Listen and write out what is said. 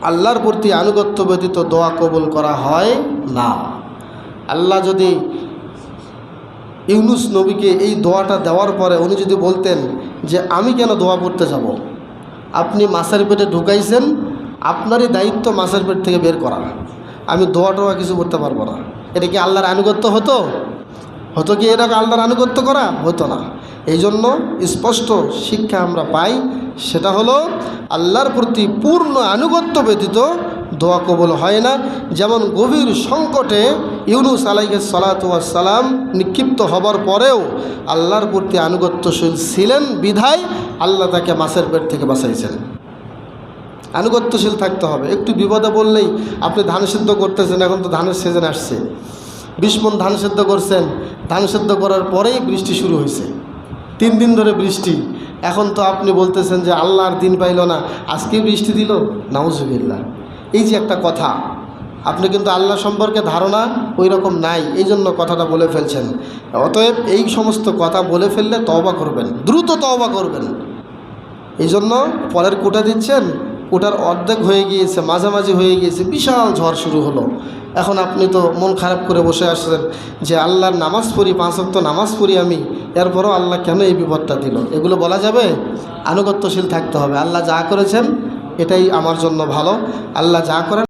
আল্লাহর প্রতি আনুগত্য ব্যতীত দোয়া কবুল করা হয় না। আল্লাহ যদি ইউনুস নবীকে এই দোয়াটা দেওয়ার পরে উনি যদি বলতেন যে আমি কেন দোয়া করতে যাব, আপনি মাছের পেটে ঢুকাইছেন, আপনারই দায়িত্ব মাছের পেট থেকে বের করা, আমি দোয়া টোয়া কিছু করতে পারবো না, এটা কি আল্লাহর আনুগত্য হতো? হতো কি এটা আল্লাহর আনুগত্য করা? হতো না। এই জন্য স্পষ্ট শিক্ষা আমরা পাই, সেটা হলো আল্লাহর প্রতি পূর্ণ আনুগত্য ব্যতীত দোয়া কবুল হয় না। যেমন গভীর সংকটে ইউনুস আলাইহিস সালাতু ওয়াস সালাম নিক্ষিপ্ত হবার পরেও আল্লাহর প্রতি আনুগত্যশীল ছিলেন বিধায় আল্লাহ তাকে মাছের পেট থেকে বাঁচাইছেন। আনুগত্যশীল থাকতে হবে। একটু বিপদে বললেই, আপনি ধান সিদ্ধ করতেছেন, এখন তো ধানের সিজন আসছে, 20 মণ ধান সিদ্ধ করছেন, ধান সিদ্ধ করার পরেই বৃষ্টি শুরু হয়েছে, 3 দিন ধরে বৃষ্টি, এখন তো আপনি বলতেছেন যে আল্লাহর দিন পাইল না, আজকে বৃষ্টি দিল, নাউজুবিল্লাহ। এই যে একটা কথা, আপনি কিন্তু আল্লাহ সম্পর্কে ধারণা ওই রকম নাই, এই জন্য কথাটা বলে ফেলছেন। অতএব এই সমস্ত কথা বলে ফেললে তওবা করবেন, দ্রুত তওবা করবেন। এই জন্য ফলের কোটা দিচ্ছেন, কোটার অর্ধেক হয়ে গিয়েছে, মাঝামাঝি হয়ে গিয়েছে, বিশাল ঝড় শুরু হলো। এখন আপনি তো মন খারাপ করে বসে আসছেন যে আল্লাহর নামাজ পড়ি, 5 ওয়াক্ত নামাজ পড়ি আমি, এরপরও আল্লাহ কেন এই বিপদটা দিল? এগুলো বলা যাবে? আনুগত্যশীল থাকতে হবে। আল্লাহ যা করেছেন এটাই আমার জন্য ভালো, আল্লাহ যা করেন